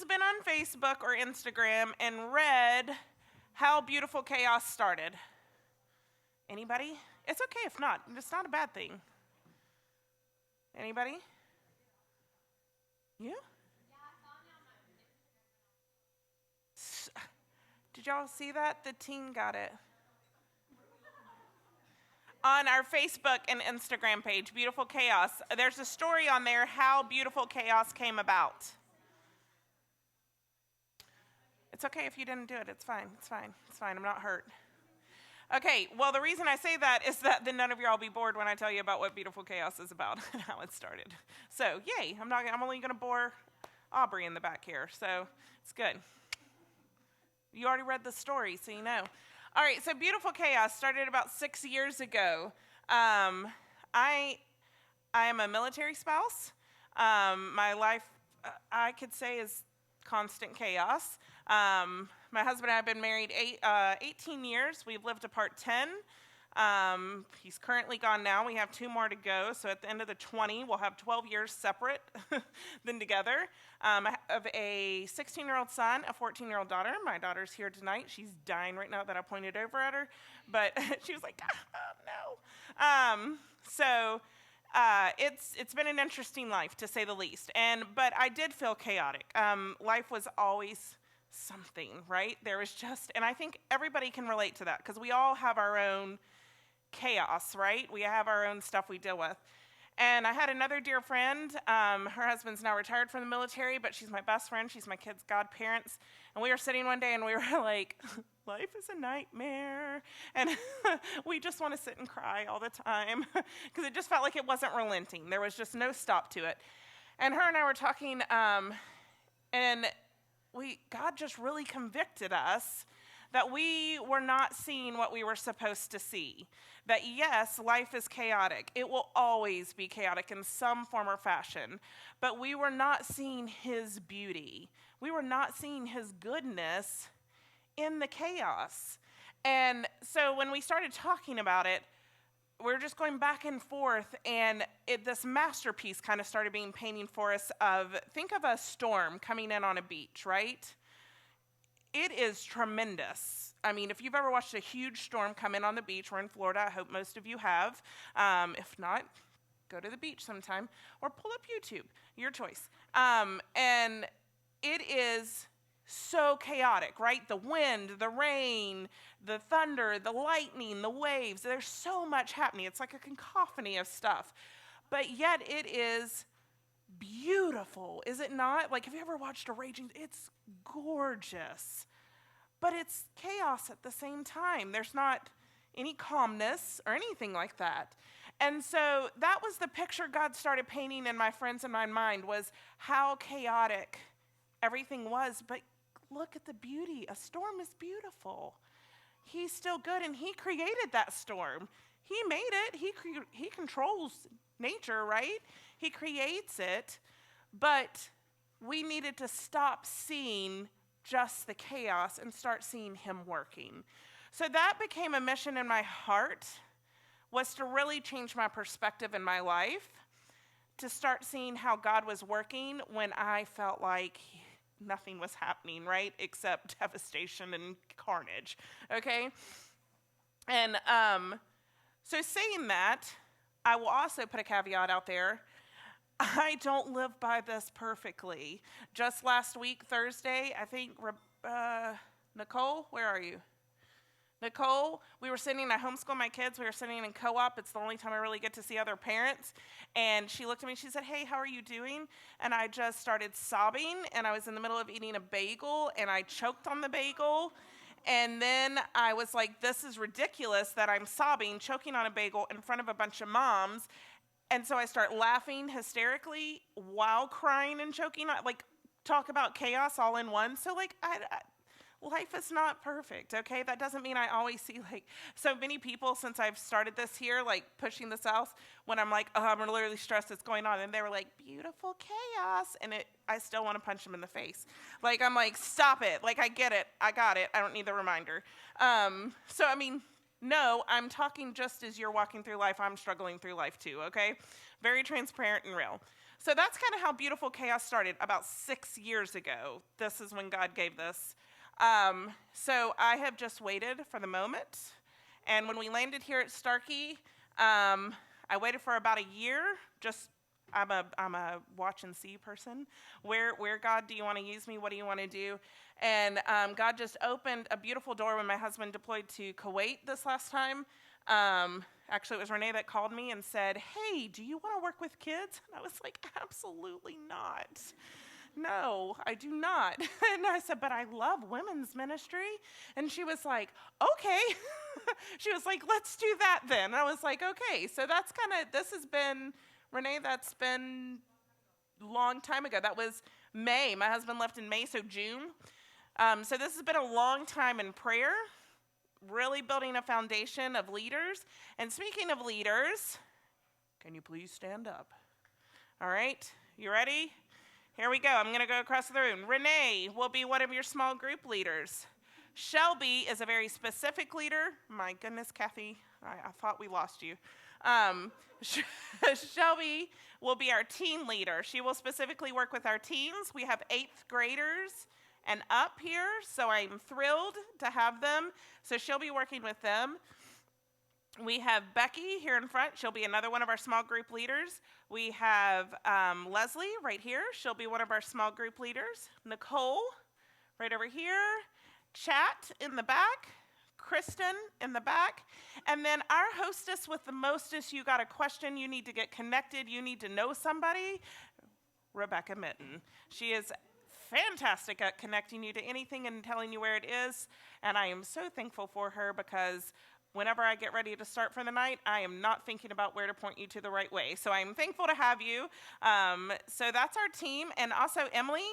been on Facebook or Instagram and read how beautiful chaos started? Anybody? It's okay if not. It's not a bad thing. Anybody? You? Did y'all see that? The teen got it. On our Facebook and Instagram page, Beautiful Chaos, there's a story on there how Beautiful Chaos came about. It's okay if you didn't do it. It's fine. It's fine. It's fine. I'm not hurt. Okay, well, the reason I say that is that then none of y'all will be bored when I tell you about what Beautiful Chaos is about and how it started. So, yay, I'm only going to bore Aubrey in the back here, so it's good. You already read the story, so you know. All right, so Beautiful Chaos started about 6 years ago. I am a military spouse. My life, I could say, is constant chaos. My husband and I have been married 18 years. We've lived apart 10. He's currently gone now. We have 2 more to go. So at the end of the 20, we'll have 12 years separate than together. I have a 16-year-old son, a 14-year-old daughter. My daughter's here tonight. She's dying right now that I pointed over at her. But she was like, no. It's been an interesting life, to say the least. But I did feel chaotic. Life was always something, right? There was just, and I think everybody can relate to that because we all have our own chaos, right? We have our own stuff we deal with. And I had another dear friend. Her husband's now retired from the military, but she's my best friend. She's my kids' godparents. And we were sitting one day and we were like, life is a nightmare. And we just want to sit and cry all the time because it just felt like it wasn't relenting. There was just no stop to it. And her and I were talking, and God just really convicted us that we were not seeing what we were supposed to see. That yes, life is chaotic. It will always be chaotic in some form or fashion. But we were not seeing his beauty. We were not seeing his goodness in the chaos. And so when we started talking about it, we were just going back and forth, and this masterpiece kind of started being painted for us think of a storm coming in on a beach, right? It is tremendous. I mean, if you've ever watched a huge storm come in on the beach, we're in Florida, I hope most of you have. If not, go to the beach sometime, or pull up YouTube, your choice. And it is so chaotic, right? The wind, the rain, the thunder, the lightning, the waves. There's so much happening. It's like a cacophony of stuff. But yet it is beautiful, is it not? Like, have you ever watched a raging? It's gorgeous. But it's chaos at the same time. There's not any calmness or anything like that. And so that was the picture God started painting in my friends and my mind, was how chaotic everything was. But look at the beauty. A storm is beautiful. He's still good, and he created that storm. He made it. He controls nature, right? He creates it. But we needed to stop seeing just the chaos and start seeing him working. So that became a mission in my heart, was to really change my perspective in my life, to start seeing how God was working when I felt like nothing was happening, right? Except devastation and carnage, okay? And so saying that, I will also put a caveat out there. I don't live by this perfectly. Just last week, Thursday, I think, Nicole, where are you? Nicole, we were sitting, I homeschool my kids, we were sitting in co-op. It's the only time I really get to see other parents. And she looked at me, she said, hey, how are you doing? And I just started sobbing, and I was in the middle of eating a bagel, and I choked on the bagel. And then I was like, this is ridiculous that I'm sobbing, choking on a bagel in front of a bunch of moms. And so I start laughing hysterically while crying and choking. Like, talk about chaos all in one. So, like, life is not perfect, okay? That doesn't mean I always see, like, so many people since I've started this here, like, pushing this out, when I'm like, oh, I'm literally stressed, it's going on. And they were like, beautiful chaos. And I still want to punch them in the face. Like, I'm like, stop it. Like, I get it. I got it. I don't need the reminder. So, I mean, no, I'm talking just as you're walking through life, I'm struggling through life too, okay? Very transparent and real. So that's kind of how Beautiful Chaos started about 6 years ago. This is when God gave this. So I have just waited for the moment. And when we landed here at Starkey, I waited for about a year. I'm a watch and see person. Where God, do you want to use me? What do you want to do? And God just opened a beautiful door when my husband deployed to Kuwait this last time. Actually, it was Renee that called me and said, hey, do you want to work with kids? And I was like, absolutely not. No, I do not. And I said, but I love women's ministry. And she was like, okay. She was like, let's do that then. And I was like, okay. So that's this has been, Renee, that's been a long time ago. That was May. My husband left in May, so June. So this has been a long time in prayer, really building a foundation of leaders. And speaking of leaders, can you please stand up? All right, you ready? Here we go. I'm going to go across the room. Renee will be one of your small group leaders. Shelby is a very specific leader. My goodness, Kathy, I thought we lost you. Shelby will be our teen leader. She will specifically work with our teens. We have 8th graders and up here, so I'm thrilled to have them. So she'll be working with them. We have Becky here in front. She'll be another one of our small group leaders. We have Leslie right here. She'll be one of our small group leaders. Nicole right over here. Chat in the back. Kristen in the back. And then our hostess with the mostest, you got a question, you need to get connected, you need to know somebody, Rebecca Mitten. She is fantastic at connecting you to anything and telling you where it is. And I am so thankful for her because whenever I get ready to start for the night, I am not thinking about where to point you to the right way. So I'm thankful to have you. So that's our team. And also Emily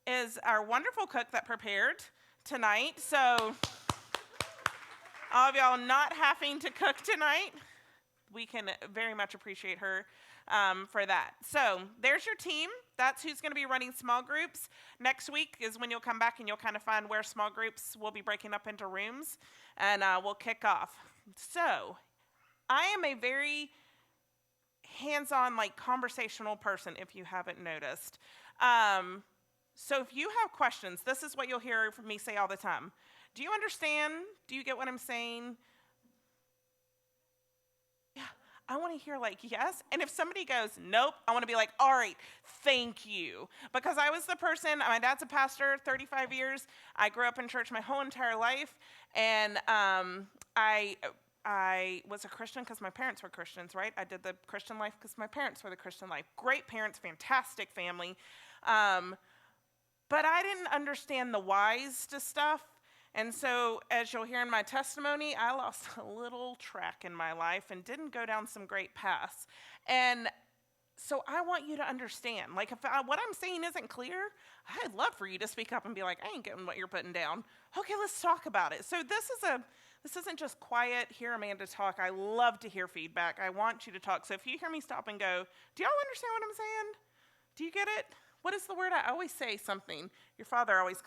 is our wonderful cook that prepared tonight. So all of y'all not having to cook tonight, we can very much appreciate her for that. So there's your team. That's who's going to be running small groups. Next week is when you'll come back and you'll kind of find where small groups will be breaking up into rooms, and we'll kick off. So I am a very hands-on, conversational person, if you haven't noticed. So if you have questions, this is what you'll hear from me say all the time. Do you understand? Do you get what I'm saying? Yeah, I want to hear yes. And if somebody goes, nope, I want to be like, all right, thank you. Because I was the person, my dad's a pastor, 35 years. I grew up in church my whole entire life. And I was a Christian because my parents were Christians, right? I did the Christian life because my parents were the Christian life. Great parents, fantastic family. But I didn't understand the whys to stuff. And so, as you'll hear in my testimony, I lost a little track in my life and didn't go down some great paths. And so I want you to understand, if what I'm saying isn't clear, I'd love for you to speak up and be like, I ain't getting what you're putting down. Okay, let's talk about it. So this isn't just quiet, hear Amanda talk. I love to hear feedback. I want you to talk. So if you hear me stop and go, do y'all understand what I'm saying? Do you get it? What is the word? I always say something. Your father always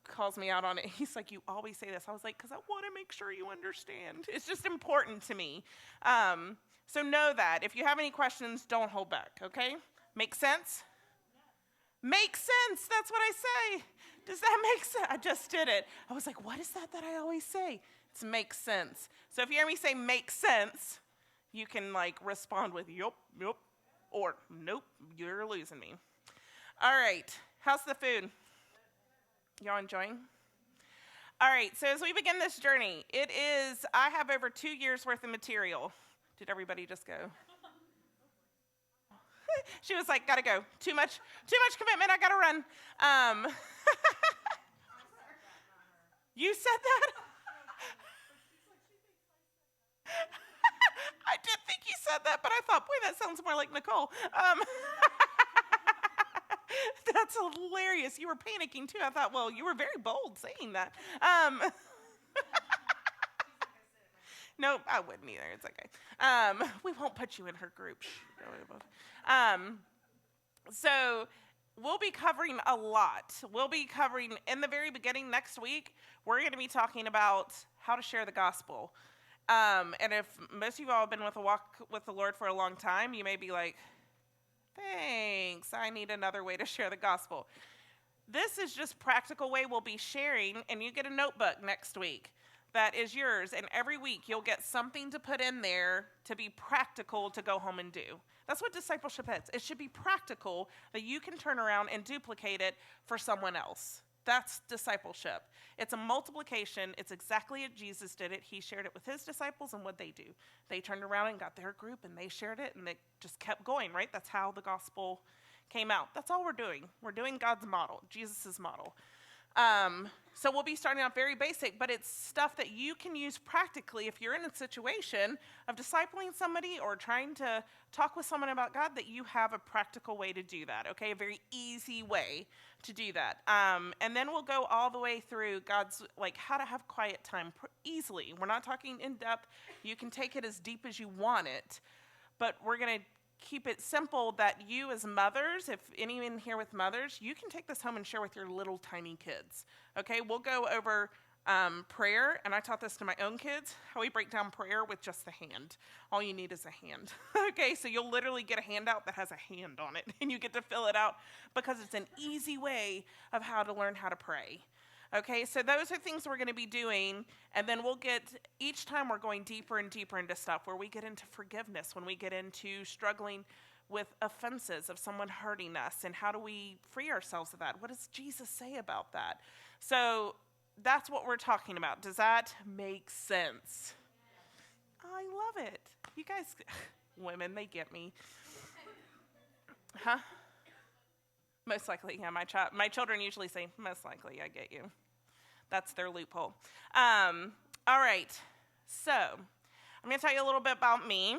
calls me out on it. He's like, you always say this. I was like, because I want to make sure you understand. It's just important to me. So know that. If you have any questions, don't hold back, okay? Make sense? Make sense. That's what I say. Does that make sense? I just did it. I was like, what is that I always say? It's make sense. So if you hear me say make sense, you can respond with yup, or nope, you're losing me. All right. How's the food? Y'all enjoying? All right, so as we begin this journey, I have over 2 years worth of material. Did everybody just go? She was like, gotta go. Too much commitment, I gotta run. You said that? I did think you said that, but I thought, boy, that sounds more like Nicole. That's hilarious. You were panicking too. I thought, well, you were very bold saying that. Nope, I wouldn't either. It's okay. We won't put you in her group. So we'll be covering a lot. We'll be covering, in the very beginning next week, we're going to be talking about how to share the gospel. And if most of you all have been with a walk with the Lord for a long time, you may be like, Thanks. I need another way to share the gospel. This is just practical way we'll be sharing, and you get a notebook next week that is yours, and every week you'll get something to put in there to be practical to go home and do. That's what discipleship is. It should be practical that you can turn around and duplicate it for someone else. That's discipleship. It's a multiplication. It's exactly what Jesus did it. He shared it with his disciples, and what they do. They turned around and got their group, and they shared it, and it just kept going, right? That's how the gospel came out. That's all we're doing. We're doing God's model, Jesus' model. So we'll be starting off very basic, but it's stuff that you can use practically if you're in a situation of discipling somebody or trying to talk with someone about God, that you have a practical way to do that, okay? A very easy way to do that. And then we'll go all the way through God's, like, how to have quiet time easily. We're not talking in depth. You can take it as deep as you want it, but we're going to keep it simple that you as mothers, if anyone here with mothers, you can take this home and share with your little tiny kids. Okay, we'll go over prayer, and I taught this to my own kids, how we break down prayer with just a hand. All you need is a hand. Okay, so you'll literally get a handout that has a hand on it, and you get to fill it out because it's an easy way of how to learn how to pray. Okay, so those are things we're going to be doing, and then we'll get, each time we're going deeper and deeper into stuff where we get into forgiveness, when we get into struggling with offenses of someone hurting us, and how do we free ourselves of that? What does Jesus say about that? So that's what we're talking about. Does that make sense? I love it. You guys, women, they get me. Huh? Most likely, yeah, my children usually say, most likely, I get you. That's their loophole. All right, so I'm going to tell you a little bit about me,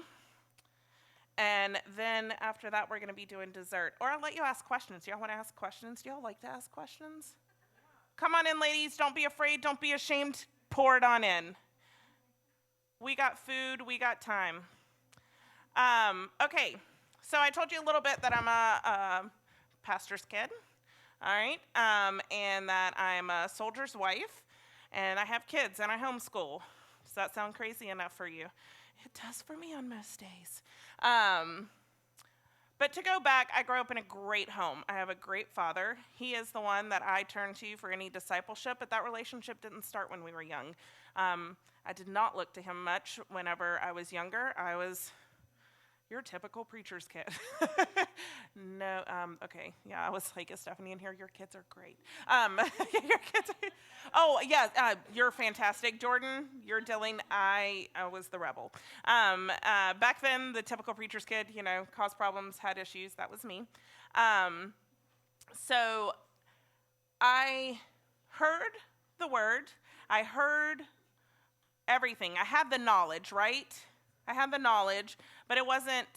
and then after that, we're going to be doing dessert. Or I'll let you ask questions. Do y'all want to ask questions? Do y'all like to ask questions? Come on in, ladies. Don't be afraid. Don't be ashamed. Pour it on in. We got food. We got time. Okay, so I told you a little bit that I'm a pastor's kid. All right, and that I'm a soldier's wife, and I have kids, and I homeschool. Does that sound crazy enough for you? It does for me on most days. But to go back, I grew up in a great home. I have a great father. He is the one that I turn to for any discipleship, but that relationship didn't start when we were young. I did not look to him much whenever I was younger. I was your typical preacher's kid. No, okay, yeah, I was like, is Stephanie in here? Your kids are great. Your kids are, oh, yeah, you're fantastic. Jordan, you're Dylan, I was the rebel. Back then, the typical preacher's kid, caused problems, had issues, that was me. So I heard the word, I heard everything. I had the knowledge, right? I had the knowledge, but it wasn't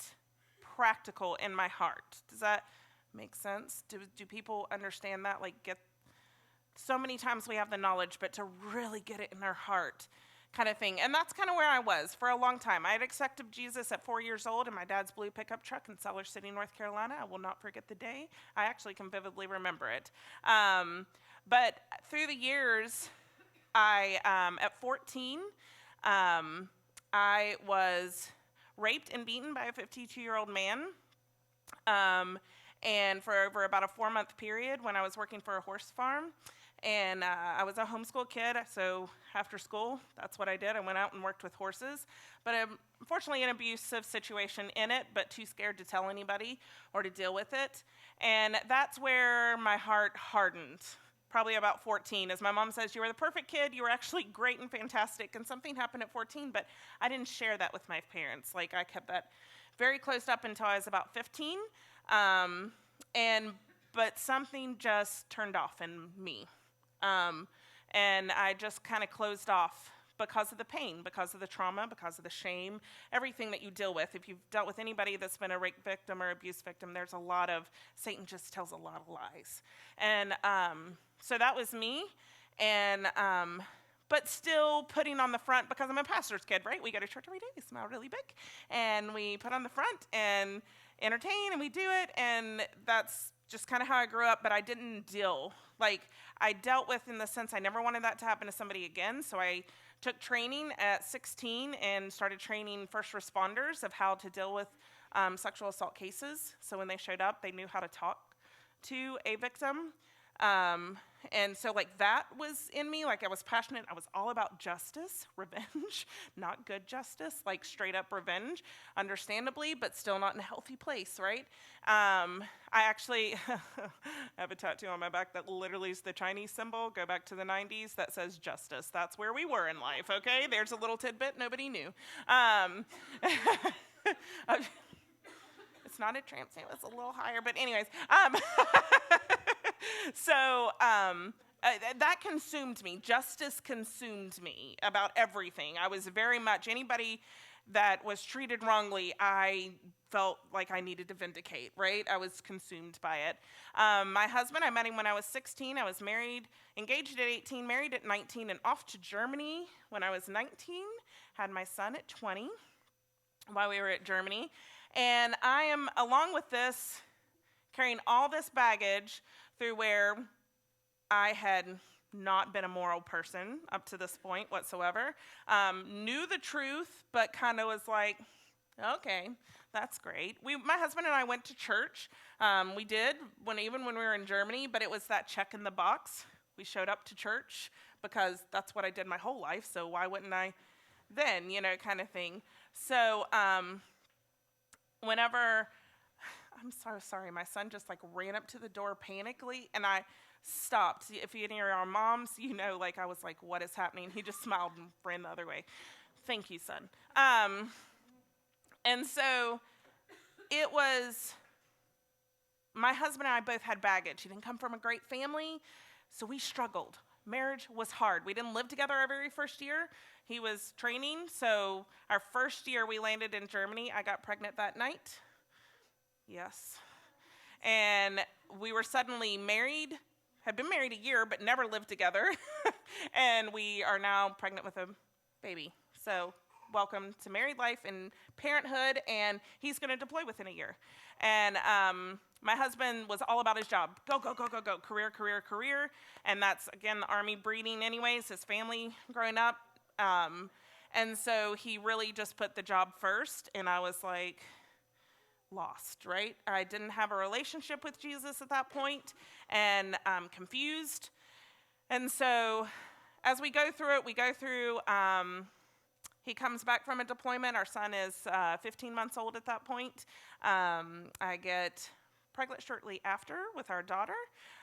practical in my heart. Does that make sense? Do people understand that? Like, so many times we have the knowledge, but to really get it in our heart kind of thing. And that's kind of where I was for a long time. I had accepted Jesus at 4 years old in my dad's blue pickup truck in Sellers City, North Carolina. I will not forget the day. I actually can vividly remember it. But through the years, at 14, I was raped and beaten by a 52-year-old man, and for over about a 4-month period when I was working for a horse farm. And I was a homeschool kid, so after school, that's what I did. I went out and worked with horses, but unfortunately an abusive situation in it, but too scared to tell anybody or to deal with it. And that's where my heart hardened. Probably about 14. As my mom says, you were the perfect kid. You were actually great and fantastic. And something happened at 14, but I didn't share that with my parents. Like, I kept that very closed up until I was about 15. But something just turned off in me. And I just kind of closed off because of the pain, because of the trauma, because of the shame, everything that you deal with. If you've dealt with anybody that's been a rape victim or abuse victim, there's a lot of, Satan just tells a lot of lies. And so that was me, and but still putting on the front, because I'm a pastor's kid, right? We go to church every day, smile really big, and we put on the front and entertain, and we do it, and that's just kind of how I grew up, but I didn't I dealt with in the sense I never wanted that to happen to somebody again, so I took training at 16 and started training first responders of how to deal with sexual assault cases. So when they showed up, they knew how to talk to a victim. And so like that was in me, like I was passionate. I was all about justice, revenge, not good justice, like straight up revenge, understandably, but still not in a healthy place, right? I actually have a tattoo on my back that literally is the Chinese symbol, go back to the 90s, that says justice. That's where we were in life, okay? There's a little tidbit nobody knew. It's not a tramp stamp, it's a little higher, but anyways. So that consumed me. Justice consumed me about everything. I was very much, anybody that was treated wrongly, I felt like I needed to vindicate, right? I was consumed by it. My husband, I met him when I was 16. I was married, engaged at 18, married at 19, and off to Germany when I was 19. Had my son at 20 while we were at Germany. And I am, along with this, carrying all this baggage through where I had not been a moral person up to this point whatsoever. Knew the truth, but kind of was like, okay, that's great. My husband and I went to church. We did, even when we were in Germany, but it was that check in the box. We showed up to church because that's what I did my whole life, so why wouldn't I then, kind of thing. So whenever... I'm so sorry. My son just like ran up to the door panically, and I stopped. If you hear our moms, I was like, what is happening? He just smiled and ran the other way. Thank you, son. And so it was, my husband and I both had baggage. He didn't come from a great family, so we struggled. Marriage was hard. We didn't live together our very first year. He was training, so our first year we landed in Germany. I got pregnant that night. Yes. And we were suddenly married, had been married a year, but never lived together. And we are now pregnant with a baby. So welcome to married life and parenthood, and he's going to deploy within a year. And my husband was all about his job. Go, go, go, go, go. Career, career, career. And that's, again, the Army breeding anyways, his family growing up. And so he really just put the job first, and I was like... lost, right? I didn't have a relationship with Jesus at that point, and I'm confused. And so as we go through it, he comes back from a deployment. Our son is 15 months old at that point. I get pregnant shortly after with our daughter,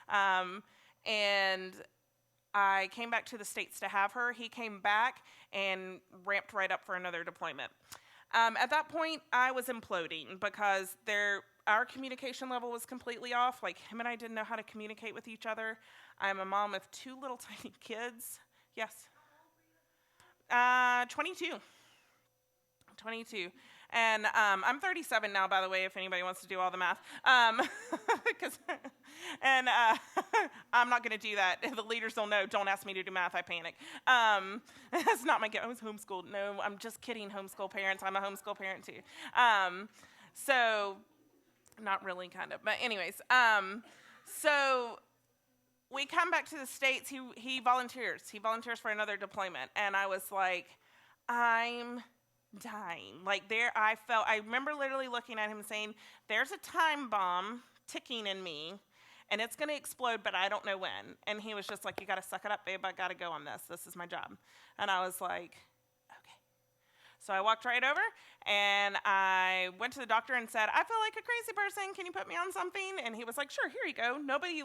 and I came back to the States to have her. He came back and ramped right up for another deployment. At that point, I was imploding because our communication level was completely off. Like, him and I didn't know how to communicate with each other. I'm a mom of 2 little tiny kids. Yes. 22. And I'm 37 now, by the way, if anybody wants to do all the math. I'm not going to do that. The leaders don't know. Don't ask me to do math. I panic. That's not my... I was homeschooled. No, I'm just kidding, homeschool parents. I'm a homeschool parent, too. So, not really, kind of. But anyways, so we come back to the States. He volunteers. He volunteers for another deployment. And I was like, I'm... dying. I remember literally looking at him and saying, there's a time bomb ticking in me, and it's going to explode, but I don't know when. And he was just like, you got to suck it up, babe. I got to go on this. This is my job. And I was like, okay. So I walked right over, and I went to the doctor and said, I feel like a crazy person. Can you put me on something? And he was like, sure, here you go. Nobody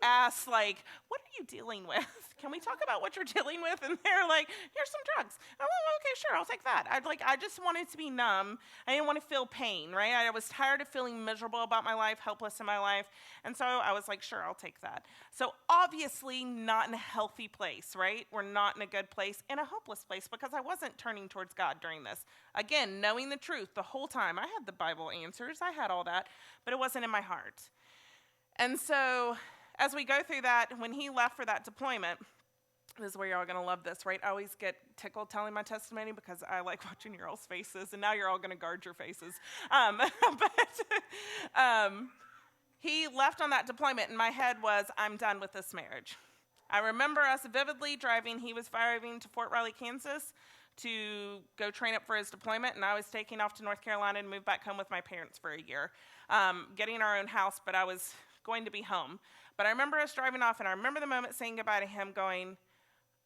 asked, what are you dealing with? Can we talk about what you're dealing with? And they're like, here's some drugs. Oh, okay, sure, I'll take that. I just wanted to be numb. I didn't want to feel pain, right? I was tired of feeling miserable about my life, helpless in my life. And so I was like, sure, I'll take that. So obviously not in a healthy place, right? We're not in a good place, in a hopeless place, because I wasn't turning towards God during this. Again, knowing the truth the whole time. I had the Bible answers. I had all that, but it wasn't in my heart. And so as we go through that, when he left for that deployment, this is where you're all going to love this, right? I always get tickled telling my testimony because I like watching your all's faces, and now you're all going to guard your faces. He left on that deployment, and my head was, I'm done with this marriage. I remember us vividly driving. He was driving to Fort Riley, Kansas, to go train up for his deployment, and I was taking off to North Carolina and moved back home with my parents for a year, getting our own house, but I was going to be home. But I remember us driving off, and I remember the moment saying goodbye to him going,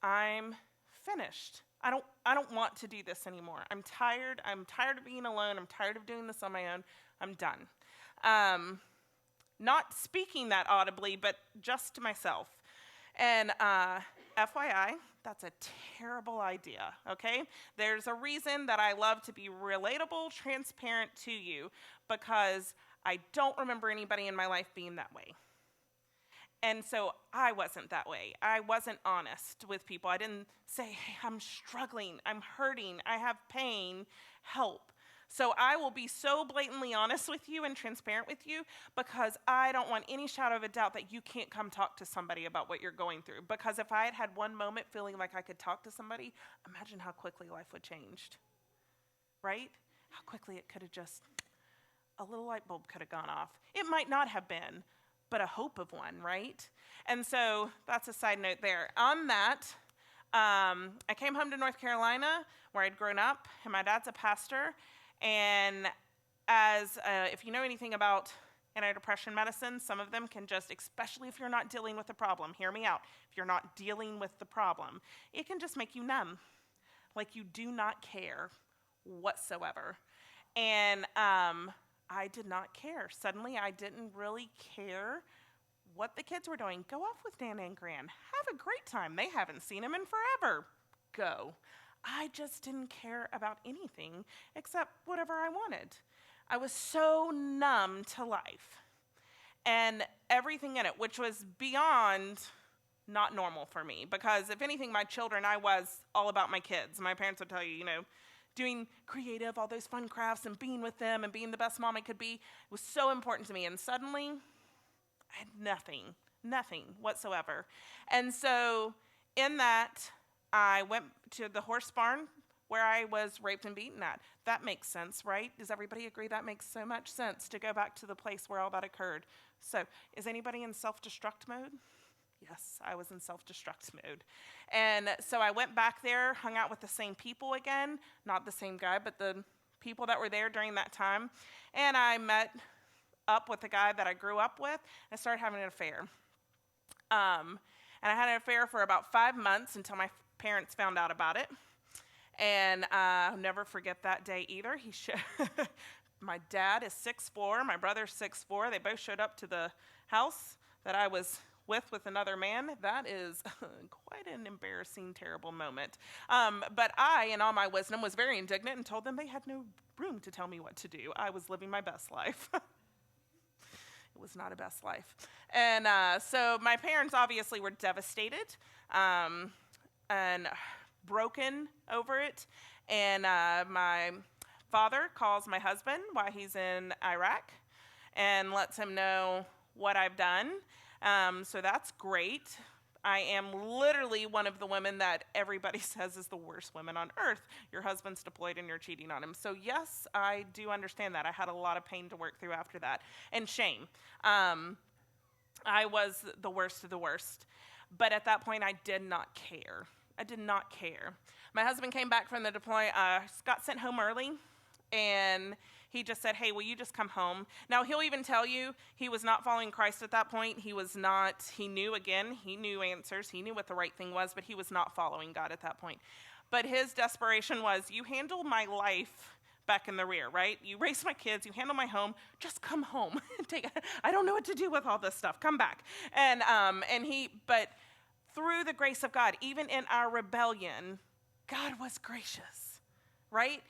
I'm finished. I don't want to do this anymore. I'm tired. I'm tired of being alone. I'm tired of doing this on my own. I'm done. Not speaking that audibly, but just to myself. And FYI, that's a terrible idea, okay? There's a reason that I love to be relatable, transparent to you, because I don't remember anybody in my life being that way. And so I wasn't that way. I wasn't honest with people. I didn't say, hey, I'm struggling, I'm hurting, I have pain, help. So I will be so blatantly honest with you and transparent with you because I don't want any shadow of a doubt that you can't come talk to somebody about what you're going through. Because if I had had one moment feeling like I could talk to somebody, imagine how quickly life would change, right? How quickly it could have just, a little light bulb could have gone off. It might not have been, but a hope of one, right? And so that's a side note there. On that, I came home to North Carolina where I'd grown up, and my dad's a pastor. And as if you know anything about antidepressant medicine, some of them can just, especially if you're not dealing with the problem, hear me out, if you're not dealing with the problem, it can just make you numb, like you do not care whatsoever. And I did not care. Suddenly, I didn't really care what the kids were doing. Go off with Dan and Gran. Have a great time. They haven't seen him in forever. Go. I just didn't care about anything except whatever I wanted. I was so numb to life and everything in it, which was beyond not normal for me. Because if anything, my children, I was all about my kids. My parents would tell you, doing creative, all those fun crafts and being with them and being the best mom I could be was so important to me. And suddenly, I had nothing whatsoever. And so in that, I went to the horse barn where I was raped and beaten at. That makes sense, right? Does everybody agree that makes so much sense to go back to the place where all that occurred? So is anybody in self-destruct mode? Yes, I was in self-destruct mode. And so I went back there, hung out with the same people again, not the same guy, but the people that were there during that time. And I met up with the guy that I grew up with and started having an affair. And I had an affair for about 5 months until my parents found out about it. And I'll never forget that day either. My dad is 6'4", my brother's 6'4". They both showed up to the house that I was with another man. That is quite an embarrassing, terrible moment. But I, in all my wisdom, was very indignant and told them they had no room to tell me what to do. I was living my best life. It was not a best life. And so my parents obviously were devastated and broken over it. And my father calls my husband while he's in Iraq and lets him know what I've done. So that's great. I am literally one of the women that everybody says is the worst woman on earth. Your husband's deployed and you're cheating on him. So yes, I do understand that. I had a lot of pain to work through after that. And shame. I was the worst of the worst. But at that point, I did not care. I did not care. My husband came back from the deploy, got sent home early, and he just said, hey, will you just come home? Now, he'll even tell you he was not following Christ at that point. He knew answers. He knew what the right thing was, but he was not following God at that point. But his desperation was, you handle my life back in the rear, right? You raise my kids, you handle my home, just come home. I don't know what to do with all this stuff. Come back. But through the grace of God, even in our rebellion, God was gracious, right?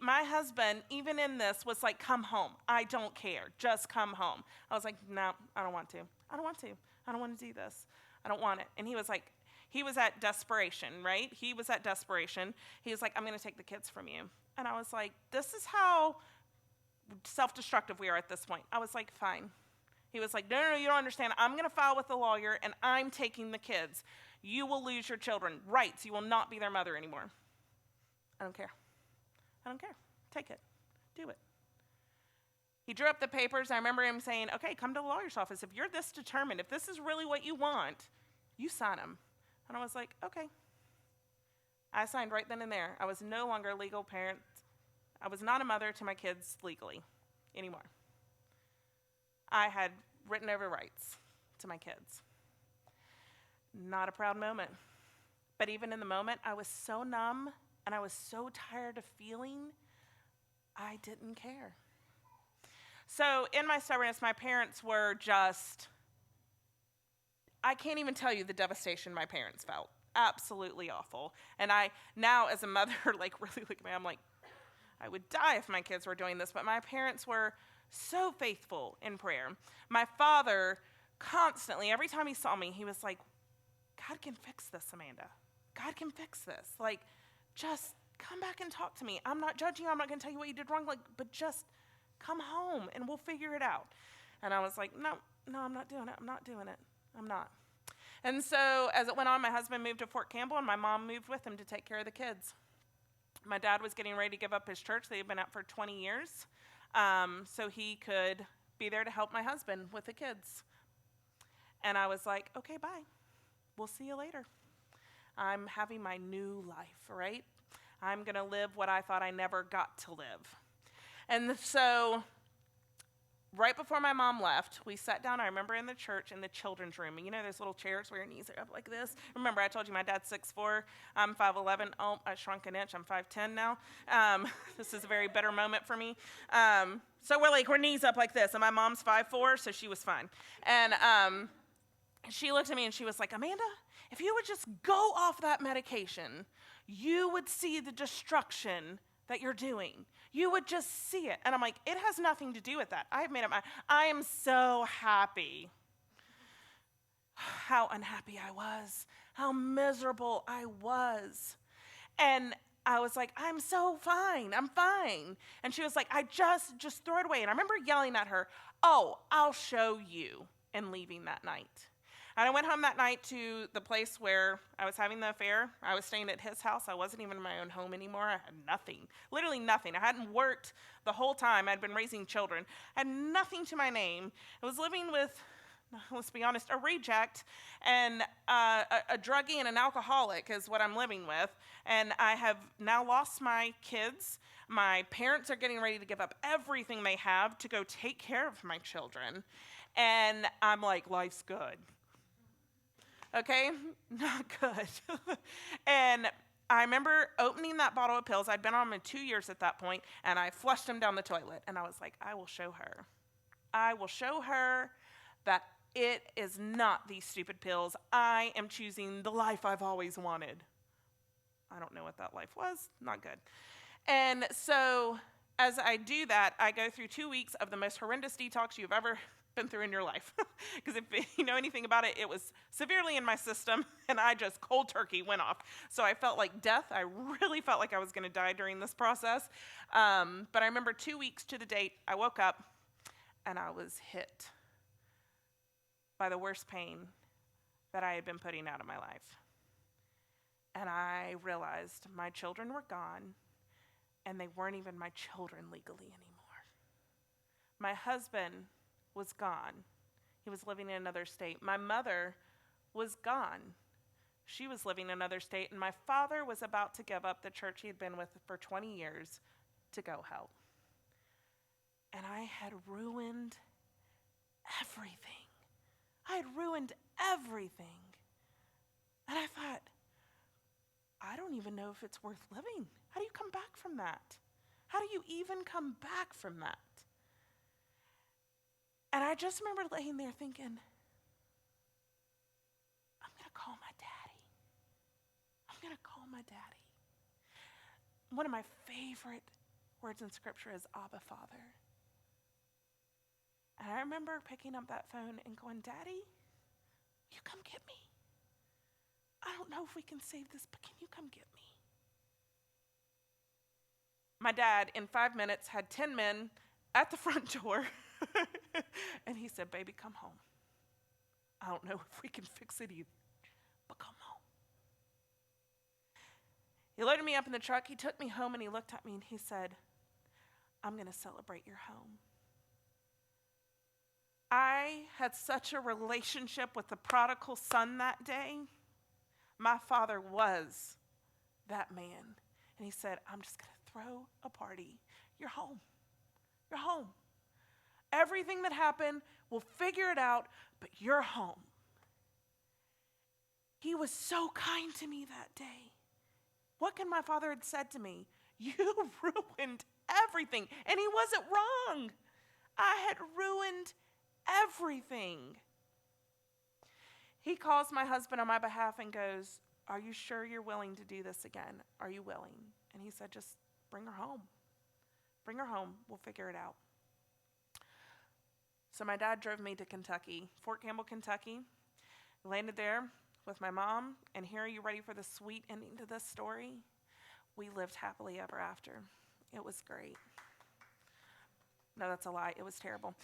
My husband, even in this, was like, come home. I don't care. Just come home. I was like, no, I don't want to. I don't want to do this. I don't want it. And he was at desperation, right? He was at desperation. He was like, I'm going to take the kids from you. And I was like, this is how self-destructive we are at this point. I was like, fine. He was like, no, you don't understand. I'm going to file with the lawyer, and I'm taking the kids. You will lose your children. Rights. You will not be their mother anymore. I don't care. Take it. Do it. He drew up the papers. I remember him saying, okay, come to the lawyer's office. If you're this determined, if this is really what you want, you sign them. And I was like, okay. I signed right then and there. I was no longer a legal parent. I was not a mother to my kids legally anymore. I had written over rights to my kids. Not a proud moment. But even in the moment, I was so numb and I was so tired of feeling, I didn't care. So in my stubbornness, my parents were just, I can't even tell you the devastation my parents felt. Absolutely awful. And I, now as a mother, like really look at me, I'm like, I would die if my kids were doing this, but my parents were so faithful in prayer. My father constantly, every time he saw me, he was like, God can fix this, Amanda. God can fix this. Like, just come back and talk to me. I'm not judging you. I'm not going to tell you what you did wrong. Like, but just come home and we'll figure it out. And I was like, no, I'm not doing it. I'm not doing it. I'm not. And so as it went on, my husband moved to Fort Campbell and my mom moved with him to take care of the kids. My dad was getting ready to give up his church. They had been out for 20 years. So he could be there to help my husband with the kids. And I was like, okay, bye. We'll see you later. I'm having my new life, right? I'm going to live what I thought I never got to live. And so right before my mom left, we sat down, I remember in the church, in the children's room. And you know those little chairs where your knees are up like this? Remember, I told you my dad's 6'4", I'm 5'11". Oh, I shrunk an inch. I'm 5'10" now. This is a very bitter moment for me. So we're knees up like this. And my mom's 5'4", so she was fine. And she looked at me and she was like, Amanda, if you would just go off that medication, you would see the destruction that you're doing. You would just see it. And I'm like, it has nothing to do with that. I have made up I am so happy. How unhappy I was. How miserable I was. And I was like, I'm so fine. I'm fine. And she was like, I just throw it away. And I remember yelling at her, oh, I'll show you, and leaving that night. And I went home that night to the place where I was having the affair. I was staying at his house. I wasn't even in my own home anymore. I had nothing, literally nothing. I hadn't worked the whole time. I'd been raising children. I had nothing to my name. I was living with, let's be honest, a reject and a druggie and an alcoholic is what I'm living with. And I have now lost my kids. My parents are getting ready to give up everything they have to go take care of my children. And I'm like, life's good. Okay, not good. And I remember opening that bottle of pills. I'd been on them 2 years at that point, and I flushed them down the toilet. And I was like, I will show her. I will show her that it is not these stupid pills. I am choosing the life I've always wanted. I don't know what that life was. Not good. And so as I do that, I go through 2 weeks of the most horrendous detox you've ever been through in your life. Because if you know anything about it, it was severely in my system, and I just cold turkey went off. So I felt like death. I really felt like I was going to die during this process. But I remember 2 weeks to the date, I woke up, and I was hit by the worst pain that I had been putting out of my life. And I realized my children were gone, and they weren't even my children legally anymore. My husband was gone. He was living in another state. My mother was gone. She was living in another state, and my father was about to give up the church he had been with for 20 years to go help. And I had ruined everything. I had ruined everything. And I thought, I don't even know if it's worth living. How do you come back from that? How do you even come back from that? And I just remember laying there thinking, I'm going to call my daddy. I'm going to call my daddy. One of my favorite words in Scripture is Abba, Father. And I remember picking up that phone and going, Daddy, you come get me. I don't know if we can save this, but can you come get me? My dad, in 5 minutes, had 10 men at the front door. And he said, baby, come home. I don't know if we can fix it either, but come home. He loaded me up in the truck. He took me home, and he looked at me, and he said, I'm going to celebrate your home. I had such a relationship with the prodigal son that day. My father was that man. And he said, I'm just going to throw a party. You're home. You're home. Everything that happened, we'll figure it out, but you're home. He was so kind to me that day. What can my father had said to me? You ruined everything. And he wasn't wrong. I had ruined everything. He calls my husband on my behalf and goes, are you sure you're willing to do this again? Are you willing? And he said, just bring her home. Bring her home. We'll figure it out. So my dad drove me to Kentucky, Fort Campbell, Kentucky. Landed there with my mom. And here, are you ready for the sweet ending to this story? We lived happily ever after. It was great. No, that's a lie. It was terrible.